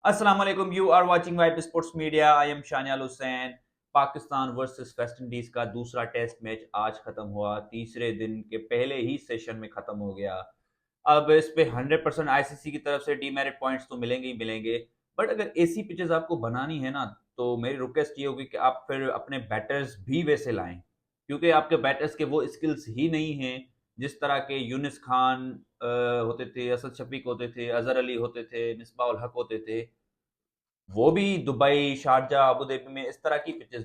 अस्सलाम वालेकुम, you are watching Vibe Sports Media. I am Shaniyal Hussain. Pakistan versus West Indies का दूसरा टेस्ट मैच आज खत्म हुआ। तीसरे दिन के पहले ही सेशन में खत्म हो गया। अब इस पे 100% आईसीसी की तरफ से डीमेरिट पॉइंट्स तो मिलेंगे ही मिलेंगे। बट अगर ऐसी पिचेस आपको बनानी है ना, तो मेरी रिक्वेस्ट ये होगी कि आप फिर अपने बैटर्स भी वैसे लाएं, क्योंकि आपके बैटर्स के वो स्किल्स ही नहीं हैं जिस तरह के यूनिस खान होते थे, असद शफीक होते थे, अजहर अली होते थे, मिसबाह उल हक होते थे। वो भी दुबई, शारजाह, अबू धाबी में इस तरह की पिचेस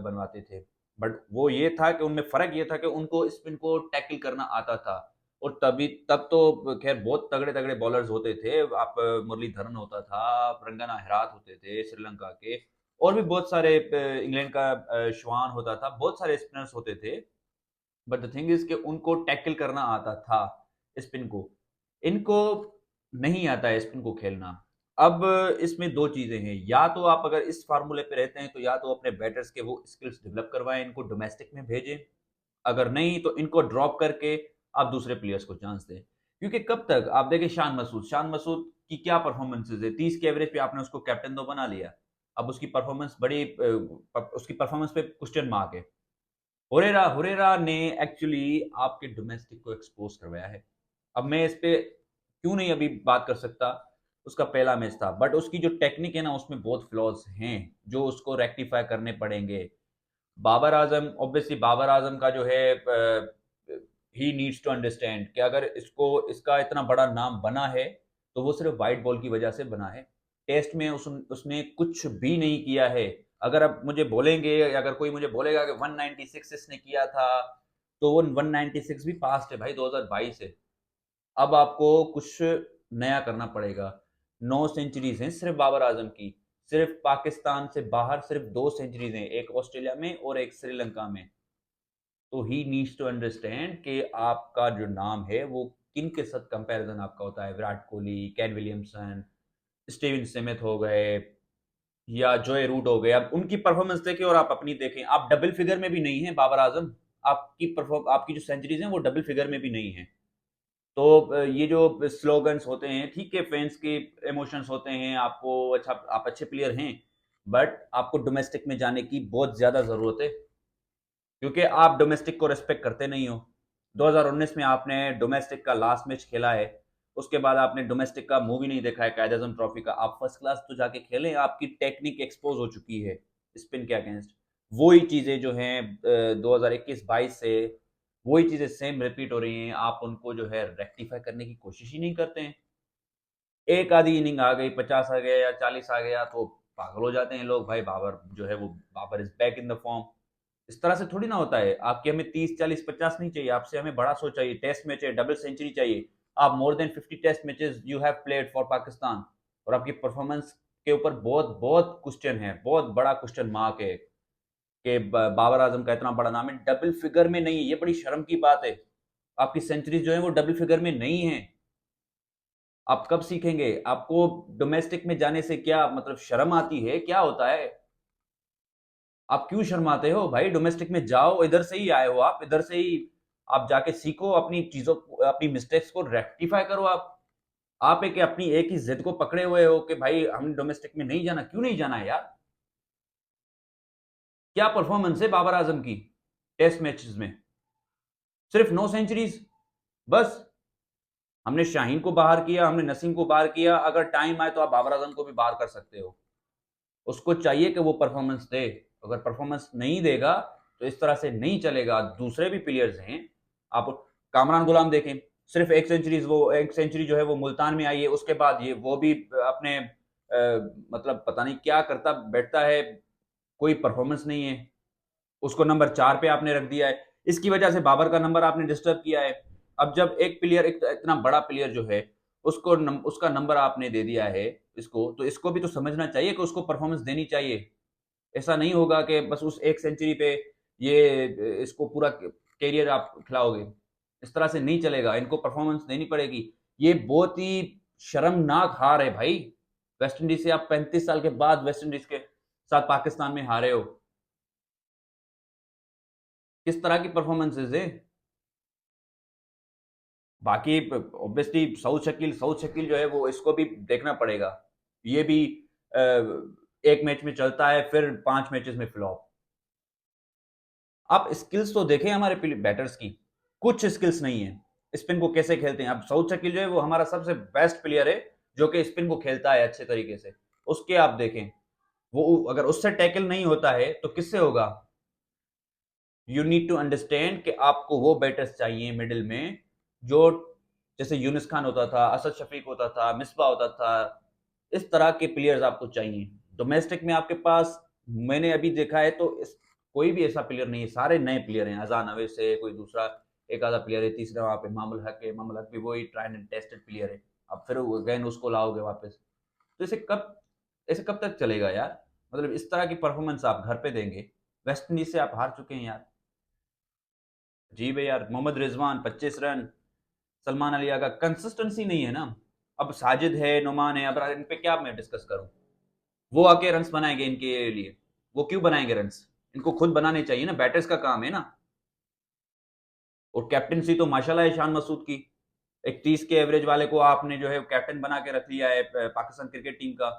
बनवाते थे। बट वो ये था कि उनमें फ़र्क ये था कि उनको स्पिन को टैकल करना आता था। और तभी तब तो ख़ैर बहुत तगड़े-तगड़े बॉलर्स होते थे। आप मुरलीधरन होता था, रंगना हेराथ होते थे श्रीलंका के, और भी बहुत सारे इंग्लैंड का श्वान होता था, बहुत सारे स्पिनर्स होते थे। बट द थिंग इज़ कि उनको टैकल करना आता था स्पिन को। इनको नहीं आता है स्पिन को खेलना। अब इसमें 2 चीज़ें हैं, या तो आप अगर इस फ़ॉर्मूले पे रहते हैं, तो या तो अपने बैटर्स के वो स्किल्स डेवलप करवाएँ, इनको डोमेस्टिक में भेजें। अगर नहीं, तो इनको ड्रॉप करके आप दूसरे प्लेयर्स को चांस दें। क्योंकि कब तक आप देखिए शान मसूद की क्या परफ़ॉर्मेंसेज़ है, 30 के एवरेज पे आपने उसको कैप्टन तो बना लिया। अब उसकी परफ़ॉर्मेंस बड़ी उसकी परफ़ॉर्मेंस पे क्वेश्चन मार्क है। हुरेरा हुरेरा ने एक्चुअली आपके डोमेस्टिक को एक्सपोज करवाया है। अब मैं इस पे क्यों नहीं अभी बात कर सकता, उसका पहला मैच था, बट उसकी जो टेक्निक है ना, उसमें बहुत फ्लॉज हैं जो उसको रेक्टिफाई करने पड़ेंगे। बाबर आजम, ऑब्वियसली बाबर आजम का जो है, ही नीड्स टू अंडरस्टैंड कि अगर इसको इसका इतना बड़ा नाम बना है, तो वो सिर्फ वाइट बॉल की वजह से बना है। टेस्ट में उसने कुछ भी नहीं किया है। अगर अब मुझे बोलेंगे, अगर कोई मुझे बोलेगा कि 196 इसने किया था, तो वो 196 भी पास्ट है भाई, 2022 है। अब आपको कुछ नया करना पड़ेगा। 9 सेंचुरीज़ हैं सिर्फ़ बाबर आज़म की। सिर्फ़ पाकिस्तान से बाहर सिर्फ़ 2 सेंचुरीज़ हैं, एक ऑस्ट्रेलिया में और एक श्रीलंका में। तो ही नीड्स टू अंडरस्टैंड कि आपका जो नाम है वो किन के साथ कंपैरिज़न आपका होता है। Virat Kohli, Kane Williamson, Steven Smith हो गए, या जोए रूट हो गए। अब उनकी परफ़ॉर्मेंस देखें और आप अपनी देखें। आप डबल फिगर में भी नहीं हैं बाबर आज़म। आपकी जो सेंचुरीज़ हैं वो डबल फिगर में भी नहीं हैं। तो ये जो स्लोगन्स होते हैं, ठीक है, फैन्स के इमोशंस होते हैं, आपको अच्छा, आप अच्छे प्लेयर हैं, बट आपको डोमेस्टिक में जाने की बहुत ज़्यादा ज़रूरत है, क्योंकि आप डोमेस्टिक को रिस्पेक्ट करते नहीं हो। 2019 में आपने डोमेस्टिक का लास्ट मैच खेला है, उसके बाद आपने डोमेस्टिक का मुँह भी नहीं देखा है, कायद-ए-आज़म ट्रॉफी का। आप फर्स्ट क्लास तो जाके खेलें, आपकी टेक्निक एक्सपोज़ हो चुकी है स्पिन के अगेंस्ट। वही चीज़ें जो हैं 2021-22 से वही चीज़ें सेम रिपीट हो रही हैं, आप उनको जो है रेक्टिफ़ाई करने की कोशिश ही नहीं करते हैं। एक आधी इनिंग आ गई, 50 आ गया या 40 आ गया, तो पागल हो जाते हैं लोग, भाई बाबर जो है वो Babar is back in the form. इस तरह से थोड़ी ना होता है। आपके हमें 30, 40, 50 नहीं चाहिए, आपसे हमें बड़ा सो चाहिए, टेस्ट मैच है, डबल सेंचुरी चाहिए। आप more than 50 test matches you have played for Pakistan, और आपकी परफॉर्मेंस के ऊपर बहुत-बहुत क्वेश्चन है, बहुत बड़ा क्वेश्चन मार्क है कि ब बाबर आज़म का इतना बड़ा नाम है, डबल फिगर में नहीं है, ये बड़ी शर्म की बात है। आपकी सेंचुरीज़ जो है वो डबल फिगर में नहीं है। आप कब सीखेंगे? आपको डोमेस्टिक में जाने से क्या मतलब शर्म आती है? क्या होता है? आप क्यों शर्माते हो भाई? डोमेस्टिक में जाओ, इधर से ही आए हो आप, इधर से ही आप जाके सीखो, अपनी चीज़ों को, अपनी मिस्टेक्स को रेक्टिफाई करो आप। आप एक अपनी एक ही ज़िद को पकड़े हुए हो कि भाई हमने डोमेस्टिक में नहीं जाना, क्यों नहीं जाना है यार? क्या परफॉर्मेंस है बाबर आज़म की टेस्ट मैचेस में? सिर्फ 9 सेंचुरीज़ बस। हमने शाहीन को बाहर किया, हमने नसीम को बाहर किया, अगर टाइम आए तो आप बाबर आज़म को भी बाहर कर सकते हो। उसको चाहिए कि वो परफॉर्मेंस दे। अगर परफॉर्मेंस नहीं देगा, तो इस तरह से नहीं चलेगा। दूसरे भी प्लेयर्स हैं, आप कामरान गुलाम देखें, सिर्फ एक सेंचुरी जो है वो मुल्तान में आई है, उसके बाद ये वो भी अपने मतलब पता नहीं क्या करता बैठता है, कोई परफॉर्मेंस नहीं है। उसको नंबर 4 पे आपने रख दिया है। इसकी वजह से बाबर का नंबर आपने डिस्टर्ब किया है। अब जब एक प्लेयर, एक इतना बड़ा प्लेयर जो है, उसका नंबर आपने दे दिया है इसको, तो इसको भी तो समझना चाहिए कि उसको परफॉर्मेंस देनी चाहिए। ऐसा नहीं होगा कि बस उस एक सेंचुरी पे ये इसको पूरा कैरियर आप खिलाओगे। इस तरह से नहीं चलेगा, इनको परफॉर्मेंस देनी पड़ेगी। ये बहुत ही शर्मनाक हार है भाई। वेस्ट इंडीज से आप 35 साल के बाद वेस्ट इंडीज के साथ पाकिस्तान में हारे हो। किस तरह की परफॉर्मेंसेज है? बाकी ऑब्वियसली साउथ शकील जो है वो इसको भी देखना पड़ेगा। ये भी एक मैच में चलता है, फिर 5 मैचेस में फ्लॉप। आप स्किल्स तो देखें हमारे बैटर्स की, कुछ स्किल्स नहीं है। स्पिन को कैसे खेलते हैं, अब सऊद शकील जो है वो हमारा सबसे बेस्ट प्लेयर है जो कि स्पिन को खेलता है अच्छे तरीके से। उसके आप देखें, वो अगर उससे टैकल नहीं होता है तो किससे होगा? यू नीड टू अंडरस्टैंड कि आपको वो बैटर्स चाहिए मिडिल में, जो जैसे यूनिस खान होता था, असद शफीक होता था, मिसबा होता था, इस तरह के प्लेयर्स आपको चाहिए। डोमेस्टिक में आपके पास, मैंने अभी देखा है तो कोई भी ऐसा प्लेयर नहीं है, सारे नए प्लेयर हैं। अजान अवैस से कोई दूसरा एक आधा प्लेयर है, तीसरा वहां पे मामुल हक है। मामुल हक भी वही ट्राइड एंड टेस्टेड प्लेयर है। अब फिर अगेन उसको लाओगे वापस, तो ऐसे कब तक चलेगा यार? मतलब इस तरह की परफॉर्मेंस आप घर पे देंगे? वेस्ट इंडीज से आप हार चुके हैं यार। जी भाई यार, मोहम्मद रिजवान 25 रन, सलमान अली का कंसिस्टेंसी नहीं है ना। अब साजिद है, नुमान है, अब इन पे क्या मैं डिस्कस करूं? वो आके रन्स बनाएंगे इनके लिए? वो क्यों बनाएंगे रन्स? इनको खुद बनाने चाहिए ना, बैटर्स का काम है ना। और कैप्टनसी तो माशाल्लाह है शान मसूद की। एक 30 के एवरेज वाले को आपने जो है कैप्टन बना के रख लिया है पाकिस्तान क्रिकेट टीम का।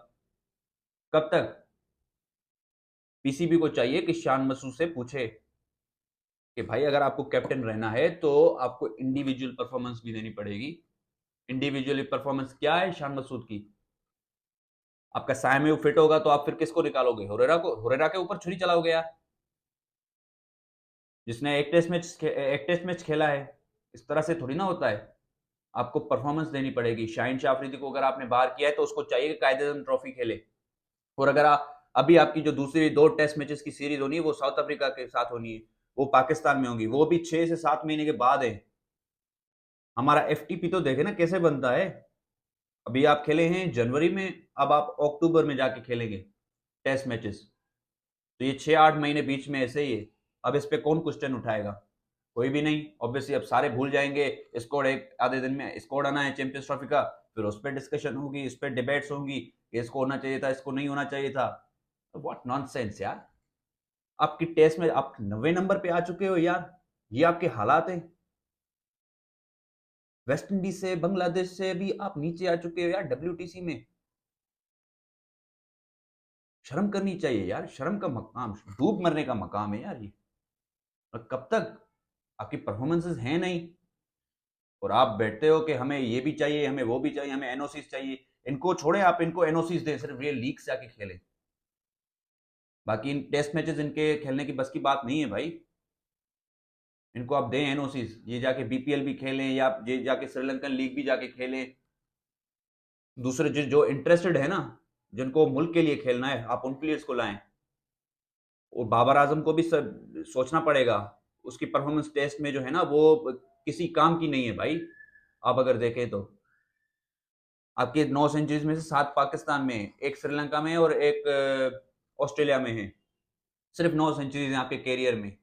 कब तक? पीसीबी को चाहिए कि शान मसूद से पूछे कि भाई अगर आपको कैप्टन रहना है तो आपको इंडिविजुअल परफॉर्मेंस भी देनी पड़ेगी। इंडिविजुअली परफॉर्मेंस क्या है शान मसूद की? आपका सायमेव फिट होगा तो आप फिर किसको निकालोगे? हुरेरा को? हुरेरा के ऊपर छुरी चलाओगे यार, जिसने एक टेस्ट मैच खेला है। इस तरह से थोड़ी ना होता है। आपको परफॉर्मेंस देनी पड़ेगी। शाहिन शाह अफरीदी को अगर आपने बाहर किया है तो उसको चाहिए कि कायदेमंद ट्रॉफी खेले। और अगर अभी आपकी जो दूसरी 2 टेस्ट मैचेस की सीरीज होनी है वो साउथ अफ्रीका के साथ होनी है, वो पाकिस्तान में होंगी, वो भी 6 से 7 महीने के बाद है। हमारा एफटीपी तो देखे ना कैसे बनता है। अभी आप खेले हैं जनवरी में, अब आप अक्टूबर में जाके खेलेंगे टेस्ट मैचेस। तो ये 6-8 महीने बीच में ऐसे ही है। अब इस पे कौन क्वेश्चन उठाएगा? कोई भी नहीं। ऑब्वियसली अब सारे भूल जाएंगे। स्कोर एक आधे दिन में स्कोर आना है चैंपियंस ट्रॉफी का, फिर उस पर डिस्कशन होगी, इस पर डिबेट्स होंगी कि इसको होना चाहिए था, इसको नहीं होना चाहिए था। व्हाट नॉनसेंस यार। आपकी टेस्ट में आप 90 नंबर पे आ चुके हो यार, ये आपके हालात हैं। वेस्ट इंडीज से, बांग्लादेश से भी आप नीचे आ चुके हो यार डब्ल्यूटीसी में। शर्म करनी चाहिए यार, शर्म का मकाम, डूब मरने का मकाम है यार ये। और कब तक? आपकी परफॉर्मेंसेस हैं नहीं, और आप बैठते हो कि हमें ये भी चाहिए, हमें वो भी चाहिए, हमें एनओसीज चाहिए। इनको छोड़े, आप इनको एनओसीज दें, सिर्फ ये लीग से आके खेलें। बाकी इन टेस्ट मैचेस इनके खेलने की बस की बात नहीं है भाई। इनको आप दें एनओसीज, ये जाके बीपीएल भी खेलें या ये जाके श्रीलंकन लीग भी जाके खेलें। दूसरे जो इंटरेस्टेड है ना, जिनको मुल्क के लिए खेलना है, आप उन प्लेयर्स को लाएं। और बाबर आजम को भी सोचना पड़ेगा। उसकी परफॉर्मेंस टेस्ट में जो है ना वो किसी काम की नहीं है भाई। आप अगर देखें तो आपके 9 सेंचुरीज में से 7 पाकिस्तान में है, एक श्रीलंका में है और एक ऑस्ट्रेलिया में है। सिर्फ 9 सेंचुरीज हैं आपके कैरियर में।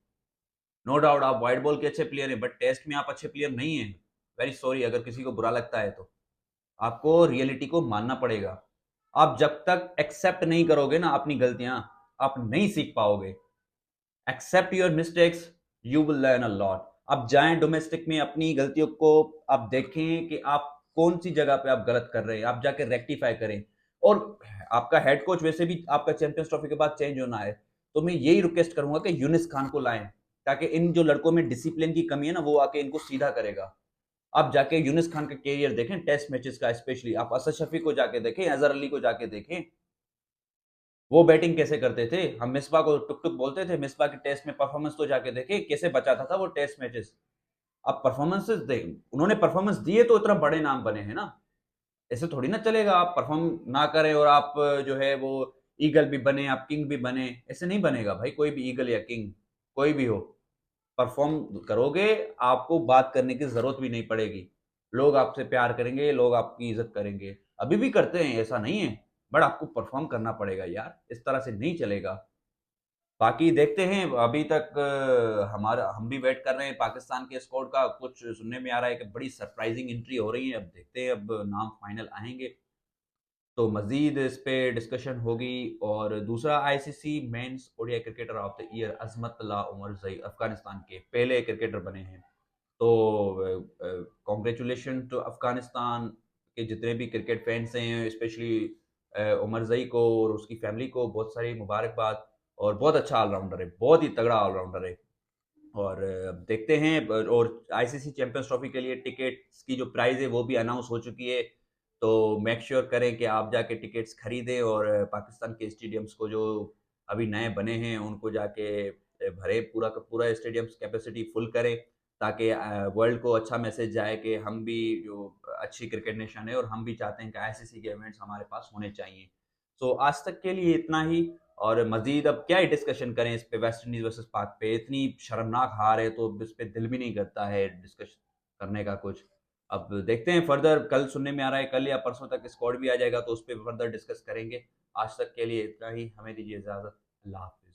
नो डाउट आप वाइट बॉल के अच्छे प्लेयर हैं, बट टेस्ट में आप अच्छे प्लेयर नहीं हैं। वेरी सॉरी अगर किसी को बुरा लगता है तो। आपको रियलिटी को मानना पड़ेगा। आप जब तक एक्सेप्ट नहीं करोगे ना अपनी गलतियां, आप नहीं सीख पाओगे। Accept your mistakes, you will learn a lot. आप जाएं डोमेस्टिक में, अपनी गलतियों को आप देखें कि आप कौन सी जगह पे आप गलत कर रहे हैं, आप जाके रेक्टिफाई करें। और आपका हेड कोच वैसे भी आपका चैंपियंस ट्रॉफी के बाद चेंज होना है, तो मैं यही रिक्वेस्ट करूंगा कि यूनिस खान को लाएं, ताकि इन जो लड़कों में डिसिप्लिन की कमी है ना वो आके इनको सीधा करेगा। आप जाके यूनिस खान का कैरियर देखें टेस्ट मैचेस का, स्पेशली आप असद शफी को जाके देखें, अजहर अली को जाके देखें, वो बैटिंग कैसे करते थे। हम मिसबा को टुक टुक बोलते थे, मिसबा की टेस्ट में परफॉर्मेंस तो जाके देखे कैसे बचाता था वो टेस्ट मैचेस। अब परफॉर्मेंसेस दे, उन्होंने परफॉर्मेंस दिए तो इतना बड़े नाम बने हैं ना। ऐसे थोड़ी ना चलेगा आप परफॉर्म ना करें और आप जो है वो ईगल भी बने, आप किंग भी बने। ऐसे नहीं बनेगा भाई, कोई भी ईगल या किंग कोई भी हो। परफॉर्म करोगे, आपको बात करने की जरूरत भी नहीं पड़ेगी। लोग आपसे प्यार करेंगे, लोग आपकी इज्जत करेंगे, अभी भी करते हैं, ऐसा नहीं है। बट आपको परफॉर्म करना पड़ेगा यार, इस तरह से नहीं चलेगा। बाकी देखते हैं। अभी तक हमारा हम भी वेट कर रहे हैं पाकिस्तान के स्क्वाड का। कुछ सुनने में आ रहा है कि बड़ी सरप्राइजिंग एंट्री हो रही है। अब देखते हैं, अब नाम फाइनल आएंगे तो मजीद इस पे डिस्कशन होगी। और दूसरा, ICC men's ODI cricketer of the year Azmatullah Omarzai Afghanistan के पहले क्रिकेटर बने हैं। तो कॉन्ग्रेचुलेशन टू अफगानिस्तान के जितने भी क्रिकेट फैंस हैं, स्पेशली उमर ज़ई को और उसकी फैमिली को बहुत सारी मुबारकबाद, और बहुत अच्छा ऑलराउंडर है, बहुत ही तगड़ा ऑलराउंडर है। और अब देखते हैं और आईसीसी चैंपियंस ट्रॉफी के लिए टिकट्स की जो प्राइस है वो भी अनाउंस हो चुकी है। तो मेक श्योर करें कि आप जाके टिकट्स खरीदें और पाकिस्तान के स्टेडियम्स को जो अभी नए बने हैं उनको जाके भरे, पूरा का पूरा स्टेडियम कैपेसिटी फुल करें, ताकि वर्ल्ड को अच्छा मैसेज जाए कि हम भी जो अच्छी क्रिकेट नेशन है और हम भी चाहते हैं कि आईसीसी के इवेंट्स हमारे पास होने चाहिए। सो आज तक के लिए इतना ही। और मजीद अब क्या ही डिस्कशन करें इस पे, वेस्ट इंडीज वर्सेस पाक पे इतनी शर्मनाक हार है तो अब इस पे दिल भी नहीं करता है डिस्कशन करने का कुछ। अब देखते हैं फर्दर, कल सुनने में आ रहा है कल या परसों तक स्क्वाड भी आ जाएगा तो उस पर फर्दर डिस्कस करेंगे। आज तक के लिए इतना ही, हमें दीजिए इजाजत। अल्लाह हाफिज।